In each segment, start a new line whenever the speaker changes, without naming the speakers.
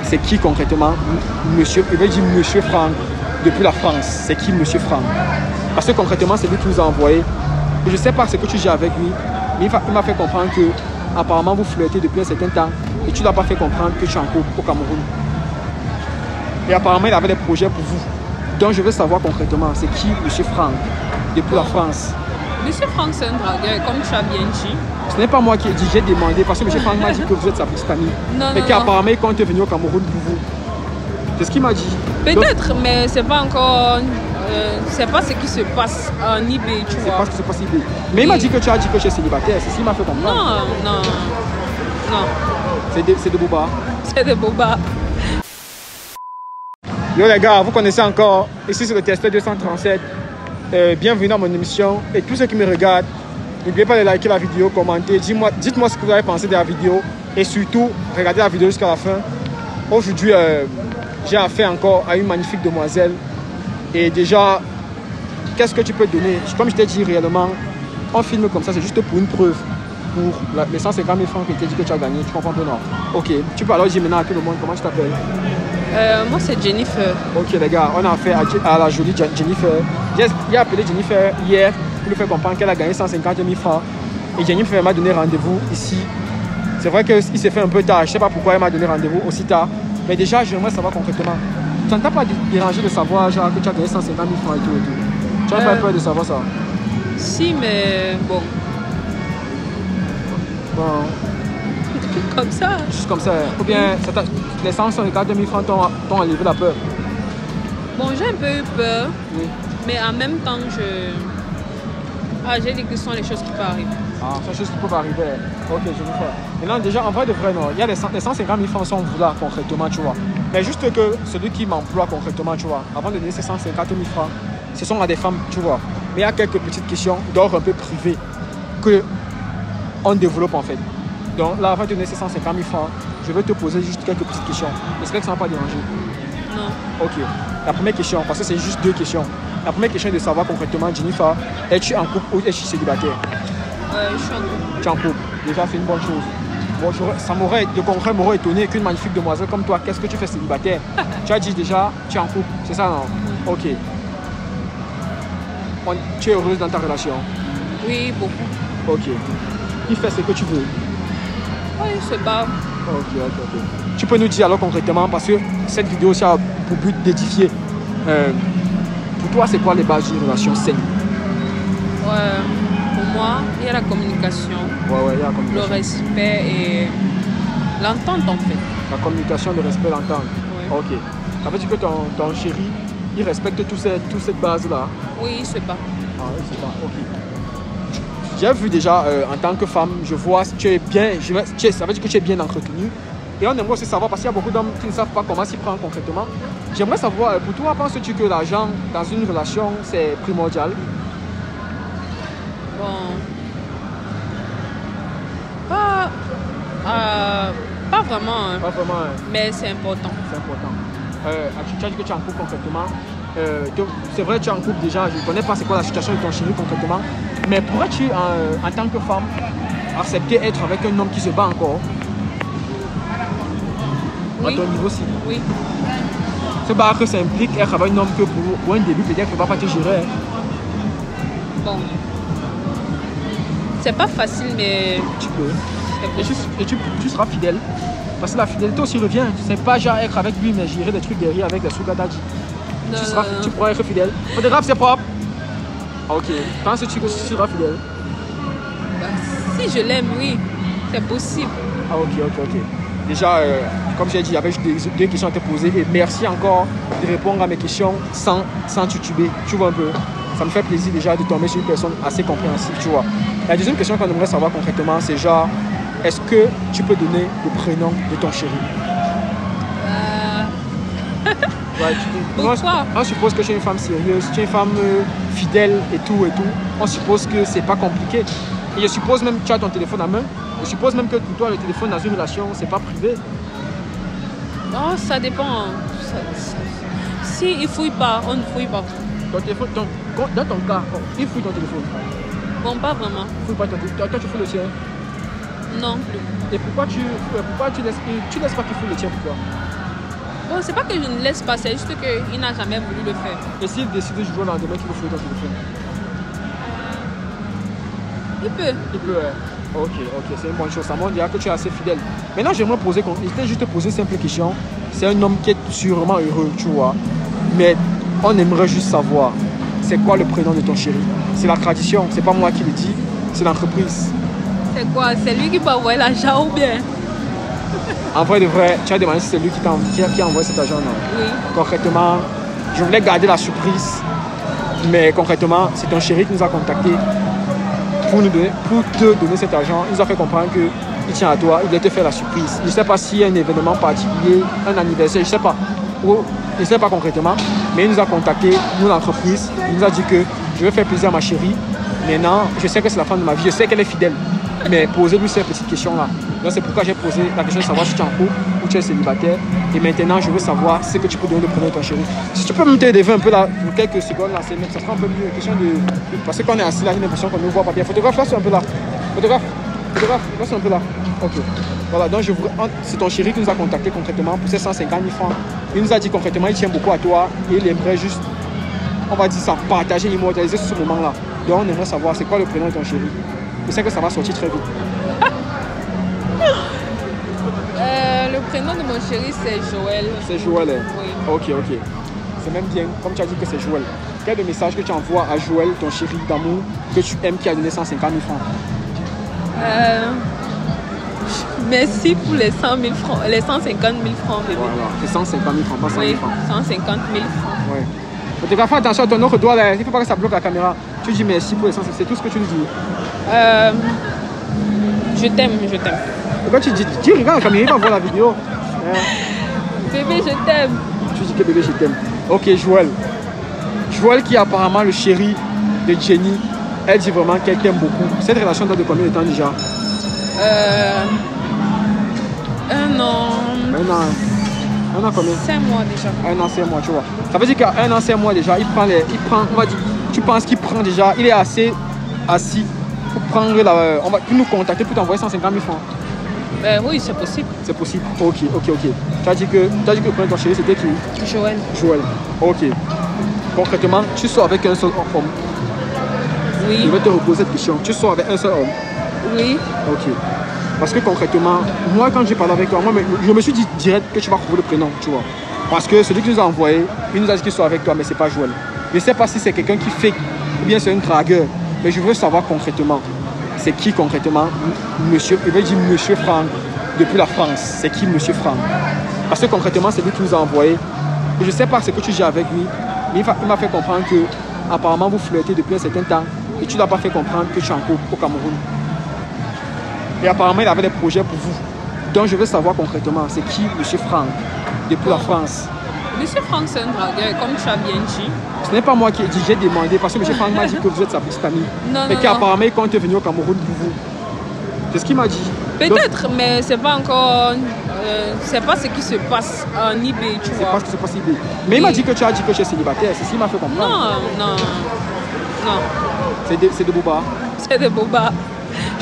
c'est qui concrètement monsieur, il veut dire monsieur Franck depuis la France. C'est qui monsieur Franck? Parce que concrètement, c'est lui qui nous a envoyé. Et je ne sais pas ce que tu gères avec lui, mais il m'a fait comprendre que apparemment vous flirtez depuis un certain temps et tu ne l'as pas fait comprendre que tu es en couple au Cameroun. Et apparemment, il avait des projets pour vous. Donc je veux savoir concrètement, c'est qui monsieur Franck depuis la France?
Monsieur Franck, c'est un dragueur, comme tu as bien dit.
Ce n'est pas moi qui ai dit, j'ai demandé parce que monsieur Franck m'a dit que vous êtes sa petite amie.
Non,
mais
non,
qu'apparemment, il compte venir au Cameroun pour vous. C'est ce qu'il m'a dit.
Peut-être, mais c'est pas encore. C'est pas ce qui se passe en IB, tu vois.
C'est pas ce qui se passe en IB. Mais il m'a dit que tu as dit que tu es célibataire, c'est ce qu'il m'a fait comprendre.
Non, non, non.
C'est de boba.
C'est de boba.
Yo les gars, vous connaissez encore, ici c'est le testeur 237. Bienvenue dans mon émission. Et tous ceux qui me regardent, n'oubliez pas de liker la vidéo, commenter, dites-moi ce que vous avez pensé de la vidéo. Et surtout, regardez la vidéo jusqu'à la fin. Aujourd'hui, j'ai affaire encore à une magnifique demoiselle. Et déjà, qu'est-ce que tu peux donner? Comme je t'ai dit réellement, on filme comme ça, c'est juste pour une preuve. Pour les 150 000 francs que tu t'ai dit que tu as gagné. Tu comprends peu, non? Ok, tu peux alors dire maintenant à tout le monde comment tu t'appelles?
Moi, c'est Jennifer.
Ok, les gars, on a affaire à la jolie Jennifer. J'ai appelé Jennifer hier pour lui faire comprendre qu'elle a gagné 150 000 francs. Et Jennifer m'a donné rendez-vous ici. C'est vrai qu'il s'est fait un peu tard. Je ne sais pas pourquoi elle m'a donné rendez-vous aussi tard. Mais déjà, j'aimerais savoir concrètement. Ça ne t'a pas dérangé de savoir genre, que tu as gagné 150 000 francs et tout et tout? Tu n'as pas peur de savoir ça?
Si, mais bon.
Bon.
Comme ça.
Juste comme ça. Ou bien les 150 000 francs t'ont enlevé la peur?
Bon, j'ai un peu eu peur.
Oui.
Mais en même temps, j'ai dit que ce sont les choses qui peuvent arriver.
Ah, c'est des choses qui peuvent arriver. Ok, je vais faire. Maintenant, déjà, en vrai de vrai, non. Il y a les 150 000 francs sont là concrètement, tu vois. Mais juste que celui qui m'emploie concrètement, tu vois, avant de donner ces 150 000 francs, ce sont à des femmes, tu vois. Mais il y a quelques petites questions d'ordre un peu privé qu'on développe en fait. Donc là, avant de donner ces 150 000 francs, je vais te poser juste quelques petites questions. Est-ce que ça ne va pas déranger?
Non.
Ok. La première question, parce que c'est juste deux questions. La première question est de savoir concrètement, Jennifer, es-tu en couple ou es-tu célibataire?
Je suis en couple.
Tu es en couple. Déjà, c'est une bonne chose. Bon, ça m'aurait étonné qu'une magnifique demoiselle comme toi, qu'est-ce que tu fais célibataire? Tu as dit déjà, tu es en couple, c'est ça, non? Ok. Tu es heureuse dans ta relation?
Oui, beaucoup.
Ok. Il fait ce que tu veux?
Oui, c'est pas.
Ok. Tu peux nous dire alors concrètement, parce que cette vidéo aussi a pour but d'édifier. Pour toi, c'est quoi les bases d'une relation saine?
Ouais, pour moi, il y a la communication.
Ouais, il y a la communication.
Le respect et l'entente en fait.
La communication, le respect, l'entente.
Oui.
Ok. Ça veut dire que ton chéri, il respecte toutes ces bases-là?
Oui, il se bat.
Ah, il se bat, ok. J'ai vu déjà en tant que femme, je vois tu es bien, ça veut dire que tu es bien entretenue. Et on aimerait aussi savoir, parce qu'il y a beaucoup d'hommes qui ne savent pas comment s'y prendre concrètement. J'aimerais savoir, pour toi, penses-tu que l'argent dans une relation, c'est primordial?
Bon. Pas vraiment. Hein.
Pas vraiment.
Mais c'est important.
C'est important. Tu as dit que tu es en couple concrètement. C'est vrai, tu es en couple déjà. Je ne connais pas c'est quoi la situation de ton chéri concrètement. Mais pourrais-tu, en tant que femme, accepter être avec un homme qui se bat encore?
Oui.
À ton niveau aussi.
Oui.
Se battre, ça implique être avec un homme que pour un début, peut-être qu'il ne va pas te gérer. Hein.
Bon. C'est pas facile, mais.
Tu peux. Et tu seras fidèle. Parce que la fidélité aussi revient. Tu ne sais pas genre être avec lui, mais gérer des trucs derrière avec des sugar daddy. Tu pourras être fidèle. Photographe, c'est propre. Ok. Penses-tu que tu seras fidèle?
Bah, si je l'aime, oui. C'est possible.
Ah, ok. Déjà, comme j'ai dit, il y avait juste deux questions à te poser. Et merci encore de répondre à mes questions sans tituber. Tu vois un peu. Ça me fait plaisir déjà de tomber sur une personne assez compréhensive, tu vois. La deuxième question qu'on aimerait savoir concrètement, c'est genre, est-ce que tu peux donner le prénom de ton chéri? Ouais,
pourquoi?
On suppose que tu es une femme sérieuse, tu es une femme fidèle et tout. On suppose que c'est pas compliqué. Et je suppose même que tu as ton téléphone à main. Je suppose même que pour toi, le téléphone dans une relation, c'est pas privé.
Non, ça dépend. Si il fouille pas, on ne fouille pas.
Ton téléphone, dans ton cas, il fouille ton téléphone.
Bon, pas vraiment.
Il fouille pas ton téléphone. Toi, tu fouilles le tien?
Non plus.
Et pourquoi tu laisses pas qu'il fouille le tien? Pourquoi?
Bon, c'est pas que je ne laisse pas, c'est juste qu'il n'a jamais voulu le faire.
Et s'il décide du jour au lendemain qu'il veut fouiller ton téléphone?
Il peut.
Il peut, Ok, c'est une bonne chose. Ça montre déjà que tu es assez fidèle. Maintenant, j'aimerais juste te poser une simple question. C'est un homme qui est sûrement heureux, tu vois. Mais on aimerait juste savoir, c'est quoi le prénom de ton chéri? C'est la tradition, c'est pas moi qui le dis, c'est l'entreprise.
C'est quoi? C'est lui qui peut envoyer l'argent ou bien?
En vrai de vrai, tu as demandé si c'est lui qui a envoyé cet argent, non?
Oui.
Concrètement, je voulais garder la surprise. Mais concrètement, c'est ton chéri qui nous a contactés pour te donner cet argent. Il nous a fait comprendre qu'il tient à toi, il voulait te faire la surprise. Je ne sais pas s'il y a un événement particulier, un anniversaire, je ne sais pas. Je ne sais pas concrètement, mais il nous a contacté, nous l'entreprise, il nous a dit que je veux faire plaisir à ma chérie. Maintenant, je sais que c'est la femme de ma vie, je sais qu'elle est fidèle. Mais posez-lui ces petites questions-là. Donc c'est pourquoi j'ai posé la question de savoir si tu es en couple ou tu es célibataire. Et maintenant, je veux savoir ce que tu peux donner le prénom de ton chéri. Si tu peux me t'aider un peu là, pour quelques secondes, là, ça sera un peu mieux. Question de... Parce qu'on est assis là, j'ai l'impression qu'on ne voit pas bien. Photographe, là, c'est un peu là. Photographe, là, c'est un peu là. Ok. Voilà, donc c'est ton chéri qui nous a contacté concrètement pour ces 150 000 francs. Il nous a dit concrètement, il tient beaucoup à toi et il aimerait juste, on va dire ça, partager, immortaliser ce moment-là. Donc on aimerait savoir c'est quoi le prénom de ton chéri. Je sais que ça va sortir très vite.
Le prénom de mon chéri, c'est Joël.
C'est Joël, hein?
Oui.
Ok. C'est même bien, comme tu as dit que c'est Joël. Quel est le message que tu envoies à Joël, ton chéri d'amour, que tu aimes, qui a donné 150 000 francs?
Merci pour les 100 000 francs, les 150 000 francs, bébé.
Voilà, c'est 150 000 francs, pas 100 000 francs.
150 000 francs.
Ouais. Photographe, attention à ton autre doigt là, il ne faut pas que ça bloque la caméra. Tu dis merci pour les 100, c'est tout ce que tu lui dis.
Je t'aime.
Et quand tu dis, regarde la caméra, il va voir la vidéo.
Bébé, je t'aime.
Tu dis que bébé, je t'aime. Ok, Joël. Joël qui est apparemment le chéri de Jenny, elle dit vraiment qu'elle t'aime beaucoup. Cette relation date de combien de temps déjà?
Un an.
Un an combien?
5 mois déjà.
1 an, 5 mois, tu vois. Ça veut dire qu'à 1 an, 5 mois déjà, il prend, on va dire, tu penses qu'il prend déjà, il est assez assis pour prendre pour nous contacter, pour t'envoyer 150 000 francs.
Oui, c'est possible.
C'est possible. Ok. Tu as dit que le premier de ton chéri, c'était qui?
Joël.
Ok. Concrètement, tu sors avec un seul homme.
Oui.
Je vais te reposer cette question. Tu sors avec un seul homme?
Oui.
Ok. Parce que concrètement, moi quand j'ai parlé avec toi, je me suis dit direct que tu vas trouver le prénom, tu vois. Parce que celui qui nous a envoyé, il nous a dit qu'il soit avec toi, mais c'est pas Joël. Je ne sais pas si c'est quelqu'un qui fake ou bien c'est un dragueur. Mais je veux savoir concrètement, c'est qui concrètement monsieur, il veut dire monsieur Franck depuis la France. C'est qui monsieur Franck? Parce que concrètement, c'est lui qui nous a envoyé. Et je ne sais pas ce que tu dis avec lui, mais il m'a fait comprendre que apparemment vous flirtez depuis un certain temps et tu ne l'as pas fait comprendre que tu es en couple au Cameroun. Et apparemment, il avait des projets pour vous. Donc, je veux savoir concrètement, c'est qui M. Franck depuis la France?
M. Franck, c'est un dragueur, comme tu as bien dit.
Ce n'est pas moi qui ai dit, j'ai demandé, parce que M. Franck m'a dit que vous êtes sa petite amie. Mais qu'apparemment, il compte venir au Cameroun pour vous. C'est ce qu'il m'a dit.
Peut-être, mais c'est pas encore... c'est pas ce qui se passe en IB, tu vois.
C'est pas ce qui se passe en IB. Mais il m'a dit que tu as dit que tu es célibataire, c'est ce qu'il m'a fait comprendre.
Non.
C'est de Boba.
C'est de Boba.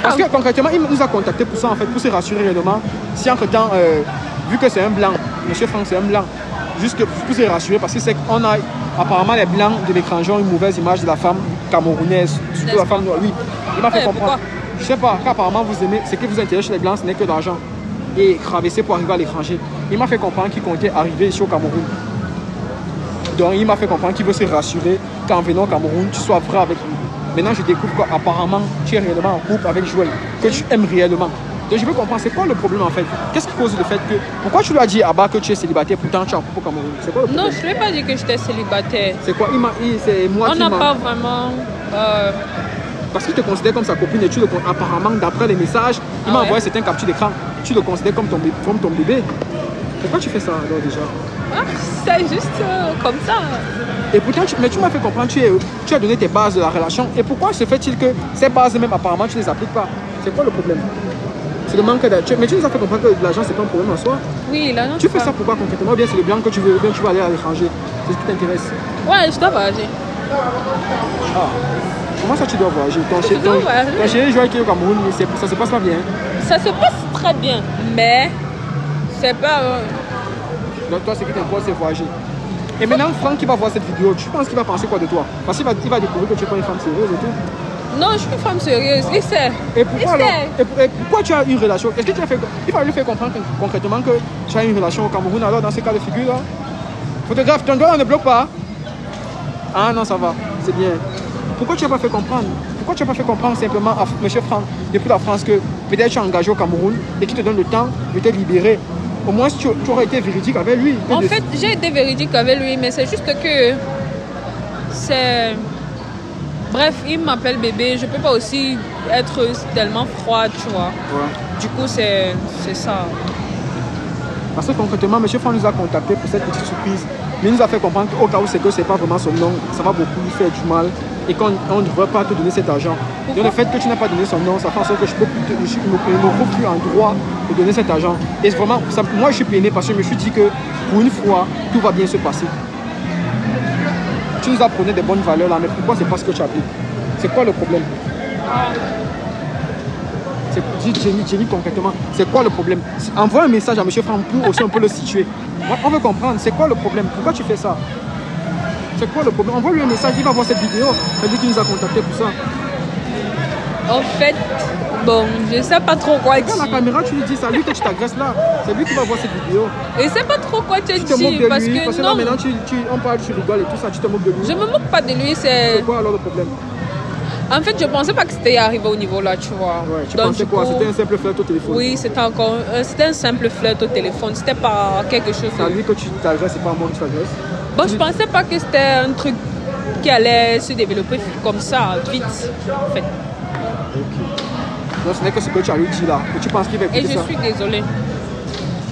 Parce que concrètement, il nous a contacté pour ça, en fait, pour se rassurer réellement. Si entre-temps, vu que c'est un blanc, M. Franck c'est un blanc, juste pour se rassurer, parce que c'est qu'on a, apparemment, les blancs de l'étranger ont une mauvaise image de la femme camerounaise, surtout la femme noire. Oui, il m'a fait comprendre. Je sais pas, qu'apparemment vous aimez, ce qui vous intéresse chez les blancs, ce n'est que l'argent. Et traverser pour arriver à l'étranger. Il m'a fait comprendre qu'il comptait arriver ici au Cameroun. Donc il m'a fait comprendre qu'il veut se rassurer qu'en venant au Cameroun, tu sois vrai avec lui. Maintenant, je découvre qu'apparemment, tu es réellement en couple avec Joël, que tu aimes réellement. Donc, je veux comprendre, c'est quoi le problème en fait? Qu'est-ce qui cause le fait que... Pourquoi tu lui as dit à Abba que tu es célibataire, pourtant tu es en couple au Cameroun? C'est quoi le problème?
Non, je ne lui ai pas dit que j'étais célibataire.
C'est quoi? C'est moi qui
On n'a pas vraiment...
Parce qu'il te considère comme sa copine et tu le... Apparemment, d'après les messages, il m'a envoyé certains captures d'écran. Tu le considères comme ton bébé. Pourquoi tu fais ça alors déjà?
C'est juste comme ça.
Et pourtant, mais tu m'as fait comprendre, tu as donné tes bases de la relation. Et pourquoi se fait-il que ces bases même, apparemment, tu ne les appliques pas? C'est quoi le problème? C'est le manque d'argent. Mais tu nous as fait comprendre que l'argent, c'est pas un problème en soi.
Oui, l'argent.
Tu fais ça pourquoi concrètement? Ou bien c'est le blanc que tu veux, ou bien tu veux aller à l'étranger? C'est ce qui t'intéresse?
Ouais, je dois voyager.
Ah. Comment ça tu dois voyager? Ton chéri Joël qui est au Cameroun, ça se passe pas bien?
Ça se passe très bien, mais c'est pas...
toi, ce qui t'importe, c'est voyager. Et maintenant, Franck qui va voir cette vidéo, tu penses qu'il va penser quoi de toi? Parce qu'il va découvrir que tu n'es pas une femme sérieuse et tout.
Non, je suis une femme sérieuse. Il sait.
Et pourquoi alors? Et pourquoi tu as une relation? Est-ce que tu as fait... Il fallait lui faire comprendre concrètement que tu as une relation au Cameroun alors dans ce cas de figure là? Photographe, ton doigt on ne bloque pas? Ah non, ça va, c'est bien. Pourquoi tu n'as pas fait comprendre? Pourquoi tu n'as pas fait comprendre simplement à M. Franck, depuis la France, que peut-être tu es engagé au Cameroun et qu'il te donne le temps de te libérer? Au moins, tu aurais été véridique avec lui.
En fait, j'ai été véridique avec lui, mais c'est juste que c'est... Bref, il m'appelle bébé. Je peux pas aussi être tellement froide, tu vois.
Ouais.
Du coup, c'est ça.
Parce que concrètement, M. Franck nous a contacté pour cette petite surprise. Mais il nous a fait comprendre qu'au cas où c'est que c'est pas vraiment son nom, ça va beaucoup lui faire du mal et qu'on ne devrait pas te donner cet argent. Donc le fait que tu n'as pas donné son nom, ça fait en sorte que je ne me trouve plus en droit de donner cet argent. Et vraiment, moi je suis peiné parce que je me suis dit que pour une fois, tout va bien se passer. Tu nous apprenais des bonnes valeurs là, mais pourquoi c'est pas ce que tu appliques? C'est quoi le problème? Jenny, concrètement, c'est quoi le problème? Envoie un message à M. Franck pour aussi un peu le situer. On veut comprendre, c'est quoi le problème? Pourquoi tu fais ça? C'est quoi le problème? Envoie-lui un message, il va voir cette vidéo. C'est lui qui nous a contacté pour ça.
En fait, bon, je sais pas trop quoi dire.
Regarde la caméra, tu lui dis, c'est à lui que tu t'agresses là. C'est lui qui va voir cette vidéo.
Je sais pas trop quoi te dire.
Tu te moques de
parce
lui,
que
parce que
non.
là maintenant, on parle, tu rigoles et tout ça, tu te moques de lui.
Je me moque pas de lui, c'est...
C'est quoi alors le problème?
En fait, je pensais pas que c'était arrivé au niveau là, tu vois.
Ouais, tu
Donc,
pensais quoi?
coup,
C'était un simple flirt au téléphone?
Oui, c'était un simple flirt au téléphone. C'était pas quelque chose.
C'est à lui que tu t'agresses, c'est pas à moi que tu t'agresses?
Bon, je pensais pas que c'était un truc qui allait se développer comme ça, vite, en fait.
Ok. Donc ce n'est que ce que tu as lui dit là. Et tu penses qu'il va écouter
Et je
ça?
suis désolée.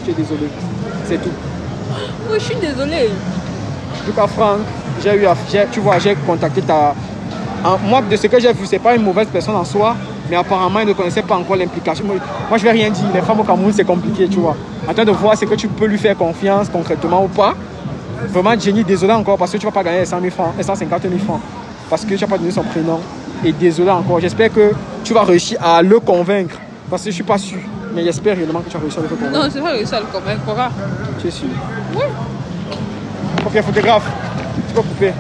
Tu es désolé. C'est tout.
Oui, je suis désolée.
En tout cas, Franck, j'ai contacté ta... Moi, de ce que j'ai vu, c'est pas une mauvaise personne en soi, mais apparemment, il ne connaissait pas encore l'implication. Moi, je vais rien dire. Les femmes au Cameroun, c'est compliqué, tu vois. Attends de voir ce que tu peux lui faire confiance concrètement ou pas. Vraiment, Jenny, désolé encore parce que tu ne vas pas gagner 100 000 francs, 150 000 francs. Parce que tu n'as pas donné son prénom. Et désolé encore. J'espère que tu vas réussir à le convaincre. Parce que je ne suis pas sûr. Mais j'espère réellement que tu vas réussir à le convaincre.
Non, je vais réussir à le convaincre.
Tu es sûr?
Oui.
Ok, photographe, tu peux couper.